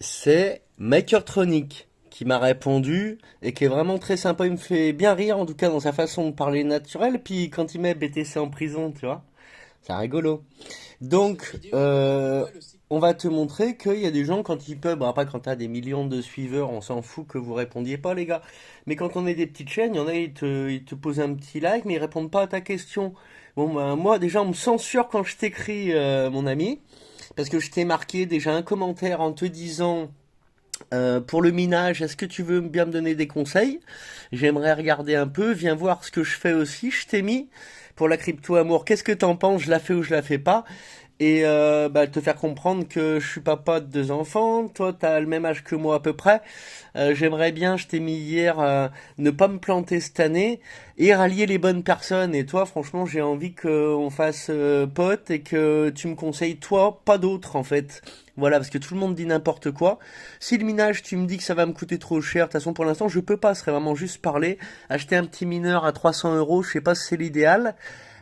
C'est Makertronic qui m'a répondu et qui est vraiment très sympa. Il me fait bien rire, en tout cas dans sa façon de parler naturelle. Puis quand il met BTC en prison, tu vois, c'est rigolo. Donc, on va te montrer qu'il y a des gens quand ils peuvent, bon, après quand t'as des millions de suiveurs, on s'en fout que vous répondiez pas les gars. Mais quand on est des petites chaînes, il y en a, ils te posent un petit like, mais ils répondent pas à ta question. Bon, ben, moi déjà on me censure quand je t'écris, mon ami, parce que je t'ai marqué déjà un commentaire en te disant pour le minage, est-ce que tu veux bien me donner des conseils? J'aimerais regarder un peu, viens voir ce que je fais aussi. Je t'ai mis pour la crypto amour. Qu'est-ce que t'en penses? Je la fais ou je la fais pas? Et bah, te faire comprendre que je suis papa de deux enfants. Toi, t'as le même âge que moi à peu près. J'aimerais bien, je t'ai mis hier, ne pas me planter cette année et rallier les bonnes personnes. Et toi, franchement, j'ai envie qu'on fasse pote et que tu me conseilles toi, pas d'autres en fait. Voilà, parce que tout le monde dit n'importe quoi. Si le minage, tu me dis que ça va me coûter trop cher, de toute façon, pour l'instant, je peux pas. Ce serait vraiment juste parler. Acheter un petit mineur à 300 euros, je sais pas si c'est l'idéal.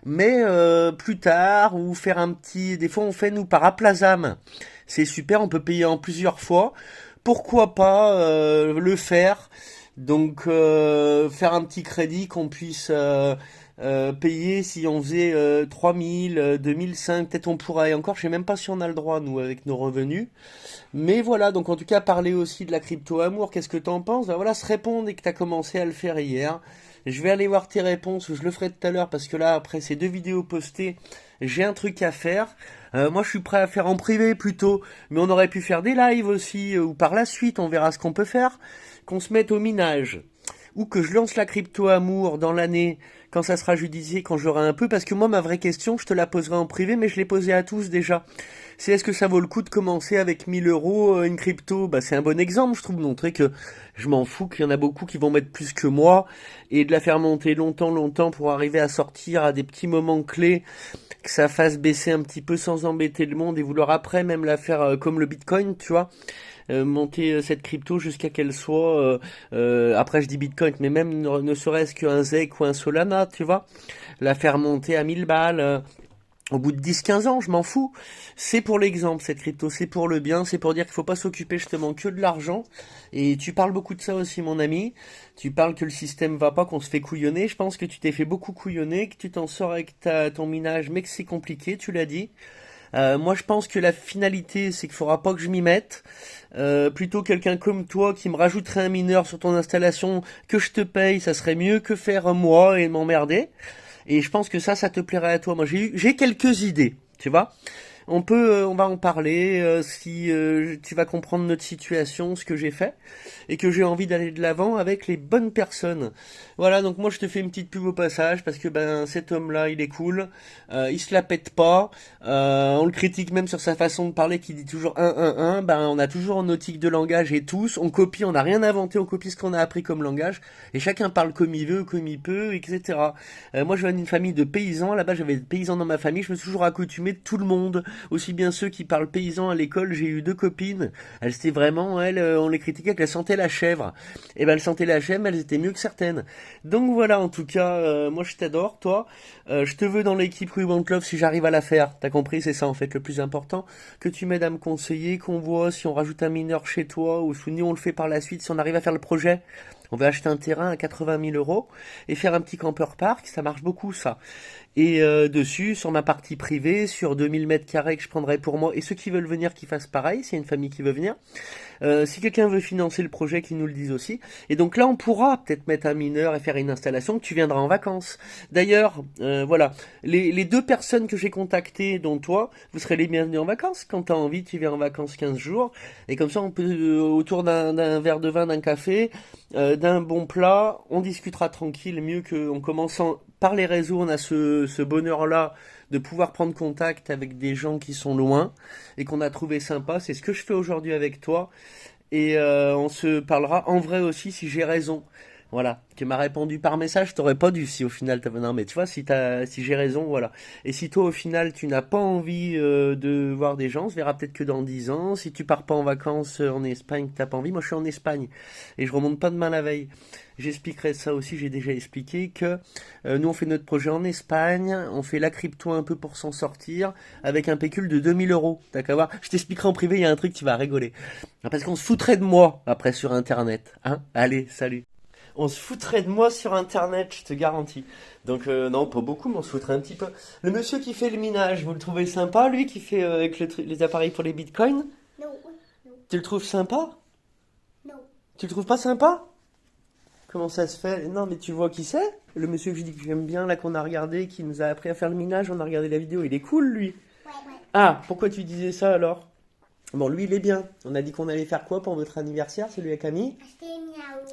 Mais plus tard, ou faire un petit... Des fois, on fait, nous, par Aplazam. C'est super, on peut payer en plusieurs fois. Pourquoi pas le faire? Donc, faire un petit crédit qu'on puisse payer si on faisait 3000, 2005, peut-être on pourra, et encore, je sais même pas si on a le droit, nous, avec nos revenus. Mais voilà, donc en tout cas, parler aussi de la crypto amour, qu'est-ce que t'en penses? Ben voilà, se répondre et que t'as commencé à le faire hier. Je vais aller voir tes réponses, je le ferai tout à l'heure parce que là, après ces deux vidéos postées, j'ai un truc à faire. Moi, je suis prêt à faire en privé plutôt, mais on aurait pu faire des lives aussi, ou par la suite, on verra ce qu'on peut faire. Qu'on se mette au minage, ou que je lance la crypto amour dans l'année, quand ça sera judicié, quand j'aurai un peu, parce que moi, ma vraie question, je te la poserai en privé, mais je l'ai posée à tous déjà. C'est est-ce que ça vaut le coup de commencer avec 1000 euros une crypto? Bah, c'est un bon exemple, je trouve, de montrer que je m'en fous, qu'il y en a beaucoup qui vont mettre plus que moi, et de la faire monter longtemps, longtemps pour arriver à sortir à des petits moments clés, que ça fasse baisser un petit peu sans embêter le monde, et vouloir après même la faire comme le Bitcoin, tu vois, monter cette crypto jusqu'à qu'elle soit, après je dis Bitcoin, mais même ne serait-ce qu'un ZEC ou un Solana, tu vois, la faire monter à 1000 balles, au bout de 10-15 ans, je m'en fous. C'est pour l'exemple, cette crypto, c'est pour le bien, c'est pour dire qu'il faut pas s'occuper justement que de l'argent. Et tu parles beaucoup de ça aussi, mon ami. Tu parles que le système va pas, qu'on se fait couillonner. Je pense que tu t'es fait beaucoup couillonner, que tu t'en sors avec ton minage, mais que c'est compliqué, tu l'as dit. Moi, je pense que la finalité, c'est qu'il faudra pas que je m'y mette. Plutôt quelqu'un comme toi qui me rajouterait un mineur sur ton installation, que je te paye, ça serait mieux que faire moi et m'emmerder. Et je pense que ça te plairait à toi. Moi, j'ai quelques idées, tu vois. On va en parler si tu vas comprendre notre situation, ce que j'ai fait, et que j'ai envie d'aller de l'avant avec les bonnes personnes. Voilà, donc moi je te fais une petite pub au passage parce que ben cet homme-là, il est cool, il se la pète pas, on le critique même sur sa façon de parler, qui dit toujours un. Ben on a toujours un nautique de langage et tous, on copie, on n'a rien inventé, on copie ce qu'on a appris comme langage, et chacun parle comme il veut, comme il peut, etc. Moi je viens d'une famille de paysans, là-bas j'avais des paysans dans ma famille, je me suis toujours accoutumé de tout le monde. Aussi bien ceux qui parlent paysan à l'école, j'ai eu deux copines. Elles étaient vraiment, elles, on les critiquait qu'elles sentaient la chèvre. Et ben elles sentaient la chèvre, mais elles étaient mieux que certaines. Donc voilà, en tout cas, moi je t'adore, toi. Je te veux dans l'équipe We Want Love si j'arrive à la faire. T'as compris, c'est ça en fait le plus important. Que tu m'aides à me conseiller, qu'on voit si on rajoute un mineur chez toi ou si on le fait par la suite, si on arrive à faire le projet. On va acheter un terrain à 80 000 euros et faire un petit camper park, ça marche beaucoup ça. Et dessus, sur ma partie privée, sur 2000 mètres carrés que je prendrai pour moi, et ceux qui veulent venir, qui fassent pareil, s'il y a une famille qui veut venir. Si quelqu'un veut financer le projet, qu'il nous le dise aussi. Et donc là, on pourra peut-être mettre un mineur et faire une installation que tu viendras en vacances. D'ailleurs, voilà, les deux personnes que j'ai contactées, dont toi, vous serez les bienvenus en vacances. Quand tu as envie, tu viens en vacances 15 jours. Et comme ça, on peut, autour d'un verre de vin, d'un café, d'un bon plat, on discutera tranquille, mieux qu'en commençant par les réseaux, on a ce bonheur-là de pouvoir prendre contact avec des gens qui sont loin et qu'on a trouvé sympa. C'est ce que je fais aujourd'hui avec toi. Et on se parlera en vrai aussi si j'ai raison. Voilà, qui m'a répondu par message, t'aurais pas dû si au final t'avais... Non mais tu vois, si j'ai raison, voilà. Et si toi au final tu n'as pas envie de voir des gens, on se verra peut-être que dans 10 ans. Si tu pars pas en vacances en Espagne, que t'as pas envie, moi je suis en Espagne et je remonte pas demain la veille. J'expliquerai ça aussi, j'ai déjà expliqué que nous on fait notre projet en Espagne, on fait la crypto un peu pour s'en sortir, avec un pécule de 2 000 euros. T'as qu'à voir, je t'expliquerai en privé, il y a un truc, tu vas rigoler. Parce qu'on se foutrait de moi après sur internet. Hein, allez, salut. On se foutrait de moi sur internet, je te garantis. Donc non, pas beaucoup, mais on se foutrait un petit peu. Le monsieur qui fait le minage, vous le trouvez sympa, lui qui fait avec les appareils pour les bitcoins? Non, non, Tu le trouves sympa? non. Tu le trouves pas sympa? Comment ça se fait? Non, mais tu vois qui c'est? Le monsieur que je dis que j'aime bien, là qu'on a regardé, qui nous a appris à faire le minage, on a regardé la vidéo, il est cool lui. Ouais, ouais. Ah, pourquoi tu disais ça alors? Bon, lui il est bien. On a dit qu'on allait faire quoi pour votre anniversaire, celui à Camille? Acheter miaou.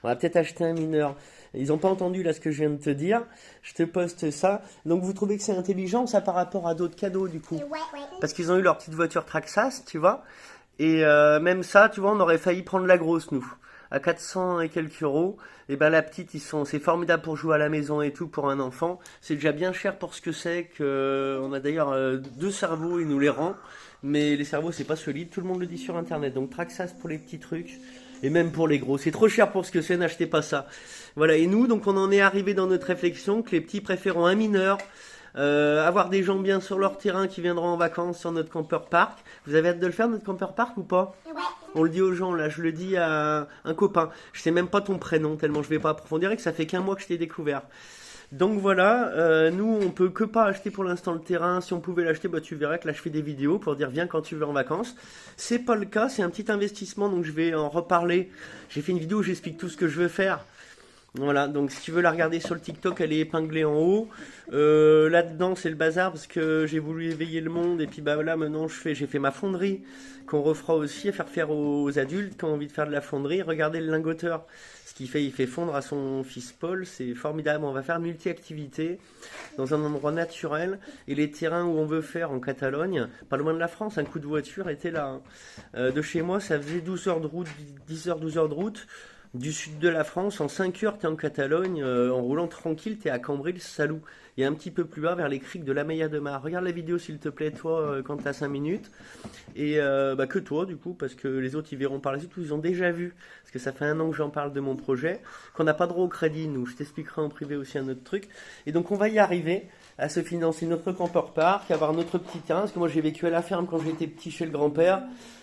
On va peut-être acheter un mineur. Ils n'ont pas entendu là ce que je viens de te dire. Je te poste ça. Donc vous trouvez que c'est intelligent ça par rapport à d'autres cadeaux du coup? Et ouais, ouais. Parce qu'ils ont eu leur petite voiture Traxas, tu vois. Et même ça, tu vois, on aurait failli prendre la grosse nous. À 400 et quelques euros. Et ben la petite, c'est formidable pour jouer à la maison et tout pour un enfant. C'est déjà bien cher pour ce que c'est. On a d'ailleurs deux cerveaux, il nous les rend. Mais les cerveaux, c'est pas solide. Tout le monde le dit sur internet. Donc Traxas pour les petits trucs. Et même pour les gros. C'est trop cher pour ce que c'est, n'achetez pas ça. Voilà, et nous, donc on en est arrivé dans notre réflexion que les petits préférons un mineur, avoir des gens bien sur leur terrain qui viendront en vacances sur notre camper park. Vous avez hâte de le faire, notre camper park, ou pas? Et ouais. On le dit aux gens, là, je le dis à un copain. Je sais même pas ton prénom, tellement je vais pas approfondir, et que ça fait qu'un mois que je t'ai découvert. Donc voilà, nous on peut que pas acheter pour l'instant le terrain. Si on pouvait l'acheter, bah tu verrais que là je fais des vidéos pour dire viens quand tu veux en vacances. C'est pas le cas, c'est un petit investissement donc je vais en reparler. J'ai fait une vidéo où j'explique tout ce que je veux faire. Voilà, donc si tu veux la regarder sur le TikTok, elle est épinglée en haut. Là-dedans, c'est le bazar parce que j'ai voulu éveiller le monde et puis bah là maintenant j'ai fait ma fonderie qu'on refera aussi à faire aux adultes qui ont envie de faire de la fonderie. Regardez le lingoteur, ce qu'il fait, il fait fondre à son fils Paul, c'est formidable. On va faire multi-activités dans un endroit naturel et les terrains où on veut faire en Catalogne, pas loin de la France, un coup de voiture était là. Hein. De chez moi, ça faisait 12 heures de route, 10 heures, 12 heures de route. Du sud de la France, en 5 heures, t'es en Catalogne, en roulant tranquille, t'es à Cambrai-le-Salou. Et un petit peu plus bas, vers les criques de la Meilla de Mar. Regarde la vidéo, s'il te plaît, toi, quand t'as 5 minutes. Et bah, que toi, du coup, parce que les autres, ils verront par la suite, ou ils ont déjà vu. Parce que ça fait un an que j'en parle de mon projet, qu'on n'a pas droit au crédit, nous. Je t'expliquerai en privé aussi un autre truc. Et donc, on va y arriver à se financer notre camper park, avoir notre petit terrain. Parce que moi, j'ai vécu à la ferme quand j'étais petit chez le grand-père.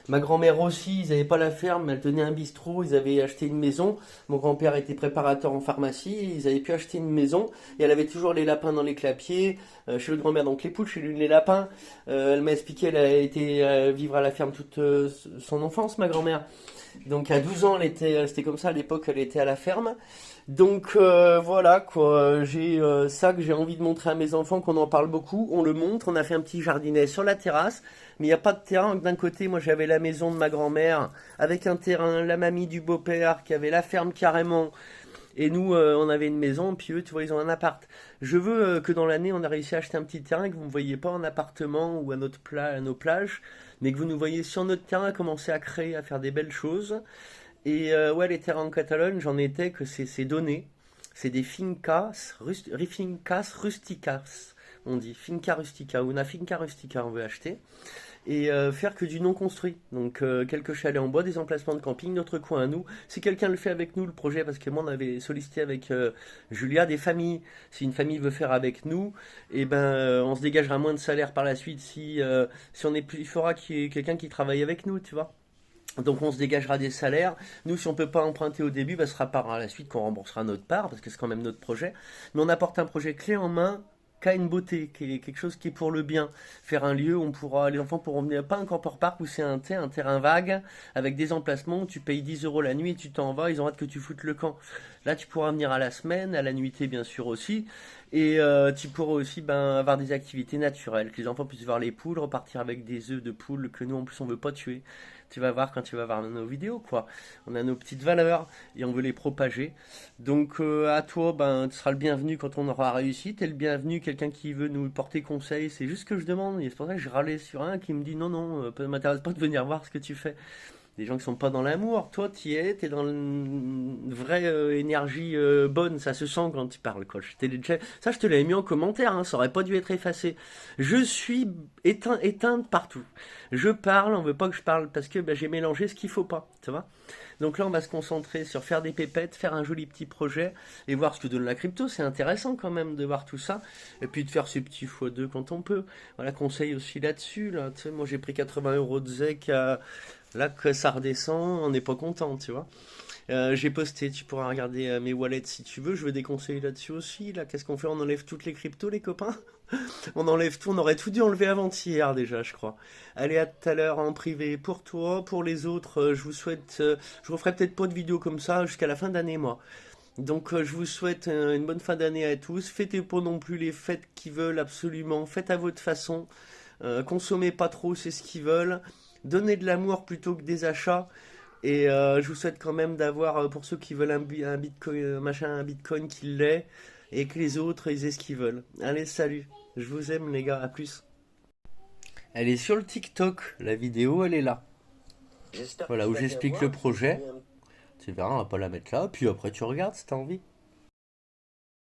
Ma grand-mère aussi, ils n'avaient pas la ferme, mais elle tenait un bistrot, ils avaient acheté une maison. Mon grand-père était préparateur en pharmacie, ils avaient pu acheter une maison. Et elle avait toujours les lapins dans les clapiers. Chez le grand-père, donc les poules, chez lui, les lapins. Elle m'a expliqué, elle a été vivre à la ferme toute son enfance, ma grand-mère. Donc à 12 ans, c'était comme ça à l'époque, elle était à la ferme. Donc voilà quoi, j'ai ça que j'ai envie de montrer à mes enfants, qu'on en parle beaucoup, on le montre, on a fait un petit jardinet sur la terrasse, mais il n'y a pas de terrain. D'un côté, moi j'avais la maison de ma grand-mère avec un terrain, la mamie du beau-père qui avait la ferme carrément, et nous on avait une maison, puis eux tu vois ils ont un appart. Je veux que dans l'année on a réussi à acheter un petit terrain, que vous ne me voyez pas en appartement ou à à nos plages, mais que vous nous voyez sur notre terrain commencer à créer, à faire des belles choses. Et ouais, les terrains en Catalogne, j'en étais que c'est donné. C'est des fincas rusticas, on dit. Finca rustica, ou una finca rustica, on veut acheter. Et faire que du non construit. Donc quelques chalets en bois, des emplacements de camping, notre coin à nous. Si quelqu'un le fait avec nous, le projet, parce que moi on avait sollicité avec Julia des familles. Si une famille veut faire avec nous, et ben on se dégagera moins de salaire par la suite si on est plus. Il faudra qu'il y ait quelqu'un qui travaille avec nous, tu vois. Donc on se dégagera des salaires. Nous, si on peut pas emprunter au début, bah, ce sera par la suite qu'on remboursera notre part, parce que c'est quand même notre projet. Mais on apporte un projet clé en main, qu'a une beauté, qui est quelque chose qui est pour le bien. Faire un lieu où les enfants pourront venir, pas un camper park où c'est un terrain vague, avec des emplacements où tu payes 10 euros la nuit et tu t'en vas, ils ont hâte que tu foutes le camp. Là, tu pourras venir à la semaine, à la nuitée bien sûr aussi, et tu pourras aussi avoir des activités naturelles, que les enfants puissent voir les poules, repartir avec des œufs de poules que nous en plus on veut pas tuer. Tu vas voir quand tu vas voir nos vidéos, quoi. On a nos petites valeurs et on veut les propager. Donc à toi, tu seras le bienvenu quand on aura réussi. T'es le bienvenu, quelqu'un qui veut nous porter conseil. C'est juste ce que je demande. Et c'est pour ça que je râlais sur un qui me dit non, ça m'intéresse pas de venir voir ce que tu fais. des gens qui sont pas dans l'amour. Toi, t'y es, t'es dans une vraie énergie bonne, ça se sent quand tu parles, quoi. Ça, je te l'avais mis en commentaire, hein, ça aurait pas dû être effacé. Je suis éteinte partout. Je parle, on veut pas que je parle parce que bah, j'ai mélangé ce qu'il faut pas, tu vois. Donc là, on va se concentrer sur faire des pépettes, faire un joli petit projet et voir ce que donne la crypto. C'est intéressant quand même de voir tout ça. Et puis de faire ces petits x2 quand on peut. Voilà, conseil aussi là-dessus. Là. Tu sais, moi, j'ai pris 80 € de ZEC. Là, que ça redescend, on n'est pas content, tu vois. J'ai posté, tu pourras regarder mes wallets si tu veux. Je veux des conseils là-dessus aussi. Là, qu'est-ce qu'on fait? On enlève toutes les cryptos, les copains? On enlève tout, on aurait tout dû enlever avant-hier déjà, je crois. Allez, à tout à l'heure en privé pour toi, pour les autres. Je vous souhaite, je referai peut-être pas de vidéos comme ça jusqu'à la fin d'année, moi. Donc, je vous souhaite une bonne fin d'année à tous. Fêtez pas non plus les fêtes qu'ils veulent absolument. Faites à votre façon. Consommez pas trop, c'est ce qu'ils veulent. Donnez de l'amour plutôt que des achats. Et je vous souhaite quand même d'avoir, pour ceux qui veulent un bitcoin, un bitcoin qu'ils l'aient. Et que les autres, ils aient ce qu'ils veulent. Allez, salut. Je vous aime les gars, à plus. Elle est sur le TikTok, la vidéo elle est là. Voilà, où j'explique le projet. Tu verras, on va pas la mettre là, puis après tu regardes si t'as envie.